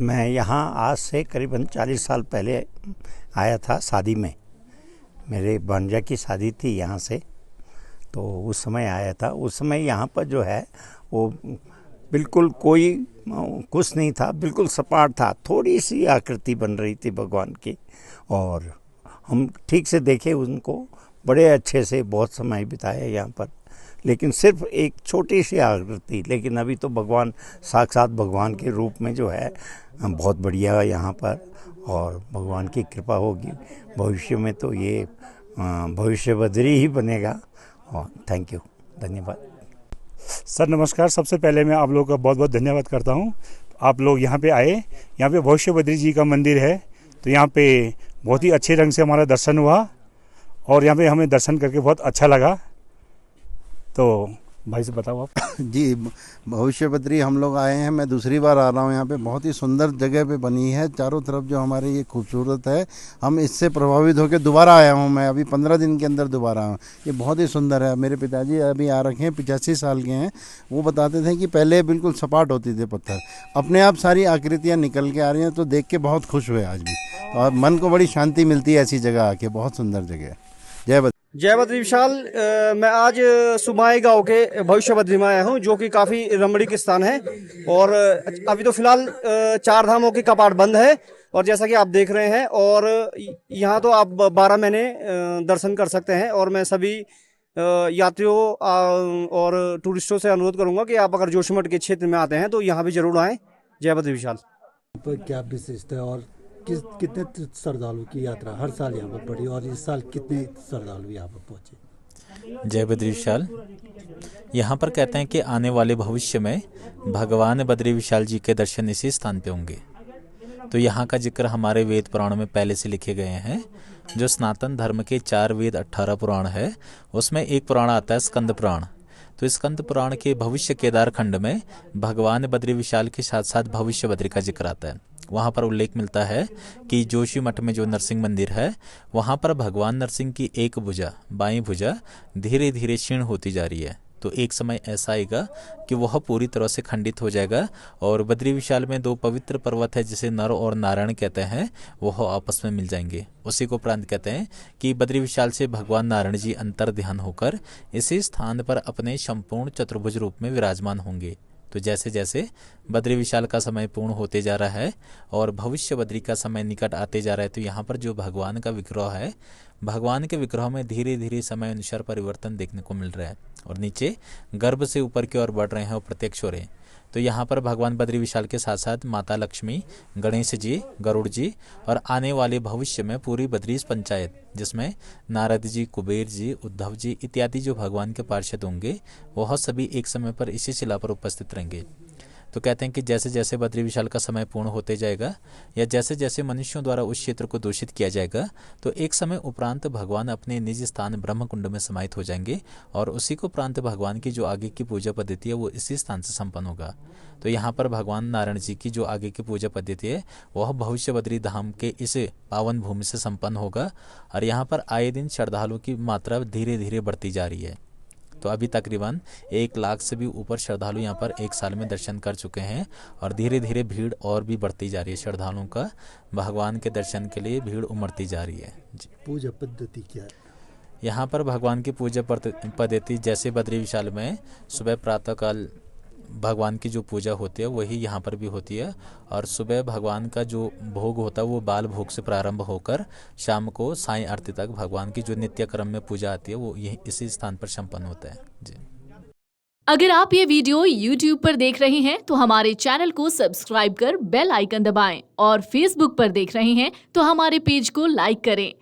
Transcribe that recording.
मैं यहाँ आज से करीबन 40 साल पहले आया था शादी में। मेरे भांजा की शादी थी यहाँ से, तो उस समय आया था। उस समय यहाँ पर जो है वो बिल्कुल कोई कुछ नहीं था, बिल्कुल सपाट था। थोड़ी सी आकृति बन रही थी भगवान की, और हम ठीक से देखे उनको, बड़े अच्छे से बहुत समय बिताया यहाँ पर। लेकिन सिर्फ एक छोटी सी आकृति, लेकिन अभी तो भगवान साक्षात भगवान के रूप में जो है बहुत बढ़िया है यहाँ पर, और भगवान की कृपा होगी भविष्य में तो ये भविष्य बद्री ही बनेगा। और थैंक यू, धन्यवाद। सर नमस्कार। सबसे पहले मैं आप लोगों का बहुत बहुत धन्यवाद करता हूँ। आप लोग यहाँ पे आए। यहाँ पे भविष्य बद्री जी का मंदिर है, तो यहाँ पे बहुत ही अच्छे रंग से हमारा दर्शन हुआ, और यहाँ पे हमें दर्शन करके बहुत अच्छा लगा। तो भाई से बताओ आप। जी, भविष्य बद्री हम लोग आए हैं। मैं दूसरी बार आ रहा हूँ यहाँ पे। बहुत ही सुंदर जगह पे बनी है, चारों तरफ जो हमारे ये खूबसूरत है। हम इससे प्रभावित होकर दोबारा आया हूँ। मैं अभी 15 दिन के अंदर दोबारा हूँ। ये बहुत ही सुंदर है। मेरे पिताजी अभी आ रखे हैं, 85 साल के हैं। वो बताते थे कि पहले बिल्कुल सपाट होती थे पत्थर, अपने आप सारी आकृतियाँ निकल के आ रही हैं। तो देख के बहुत खुश हुए आज भी, और मन को बड़ी शांति मिलती है ऐसी जगह आके। बहुत सुंदर जगह है। जय बद्री विशाल। मैं आज सुमाई गांव के भविष्य बद्री में आया हूं, जो कि काफ़ी रमणीक स्थान है। और अभी तो फिलहाल 4 धामों की कपाट बंद है, और जैसा कि आप देख रहे हैं, और यहाँ तो आप 12 महीने दर्शन कर सकते हैं। और मैं सभी यात्रियों और टूरिस्टों से अनुरोध करूंगा कि आप अगर जोशीमठ के क्षेत्र में आते हैं तो यहाँ भी जरूर आएँ। जय बद्री विशाल। क्या विशिष्ट है, और कितने श्रद्धालु की यात्रा हर साल यहाँ पर पड़ी, और इस साल कितने श्रद्धालु यहाँ पर पहुँचे? जय बद्री विशाल। यहाँ पर कहते हैं कि आने वाले भविष्य में भगवान बद्री विशाल जी के दर्शन इसी स्थान पे होंगे। तो यहाँ का जिक्र हमारे वेद पुराणों में पहले से लिखे गए हैं। जो सनातन धर्म के 4 वेद 18 पुराण है, उसमें एक पुराण आता है स्कंद पुराण। तो स्कंद पुराण के भविष्य केदार खंड में भगवान बद्री विशाल के साथ साथ भविष्य बद्री का जिक्र आता है। वहाँ पर उल्लेख मिलता है कि जोशीमठ में जो नरसिंह मंदिर है, वहाँ पर भगवान नरसिंह की एक भुजा, बाईं भुजा धीरे धीरे क्षीण होती जा रही है। तो एक समय ऐसा आएगा कि वह पूरी तरह से खंडित हो जाएगा, और बद्री विशाल में 2 पवित्र पर्वत है जिसे नर और नारायण कहते हैं, वह आपस में मिल जाएंगे। उसी को उपरांत कहते हैं कि बद्री विशाल से भगवान नारायण जी अंतर ध्यान होकर इसी स्थान पर अपने संपूर्ण चतुर्भुज रूप में विराजमान होंगे। तो जैसे जैसे बद्री विशाल का समय पूर्ण होते जा रहा है और भविष्य बद्री का समय निकट आते जा रहा है, तो यहाँ पर जो भगवान का विग्रह है, भगवान के विग्रह में धीरे धीरे समय अनुसार परिवर्तन देखने को मिल रहा है, और नीचे गर्भ से ऊपर की ओर बढ़ रहे हैं और प्रत्यक्ष हो रहे हैं। तो यहाँ पर भगवान बद्री विशाल के साथ साथ माता लक्ष्मी, गणेश जी, गरुड़ जी, और आने वाले भविष्य में पूरी बद्रीश पंचायत, जिसमें नारद जी, कुबेर जी, उद्धव जी इत्यादि जो भगवान के पार्षद होंगे, वह सभी एक समय पर इसी शिला पर उपस्थित रहेंगे। तो कहते हैं कि जैसे जैसे बद्री विशाल का समय पूर्ण होते जाएगा, या जैसे जैसे मनुष्यों द्वारा उस क्षेत्र को दूषित किया जाएगा, तो एक समय उपरांत भगवान अपने निज स्थान ब्रह्म कुंड में समाहित हो जाएंगे, और उसी को उपरांत भगवान की जो आगे की पूजा पद्धति है वो इसी स्थान से संपन्न होगा। तो यहाँ पर भगवान नारायण जी की जो आगे की पूजा पद्धति है वह भविष्य बद्री धाम के इस पावन भूमि से संपन्न होगा, और यहाँ पर आए दिन श्रद्धालुओं की मात्रा धीरे धीरे बढ़ती जा रही है। तो अभी तकरीबन 1 लाख से भी ऊपर श्रद्धालु यहाँ पर 1 साल में दर्शन कर चुके हैं, और धीरे धीरे भीड़ और भी बढ़ती जा रही है। श्रद्धालुओं का भगवान के दर्शन के लिए भीड़ उमड़ती जा रही है। पूजा पद्धति क्या है यहाँ पर? भगवान की पूजा पद्धति जैसे बद्री विशाल में सुबह प्रातःकाल भगवान की जो पूजा होती है वही यहाँ पर भी होती है, और सुबह भगवान का जो भोग होता है वो बाल भोग से प्रारंभ होकर शाम को साईं आरती तक भगवान की जो नित्य क्रम में पूजा आती है वो यही इसी स्थान पर संपन्न होता है जी। अगर आप ये वीडियो YouTube पर देख रहे हैं तो हमारे चैनल को सब्सक्राइब कर बेल आइकन दबाएं, और Facebook पर देख रहे हैं तो हमारे पेज को लाइक करें।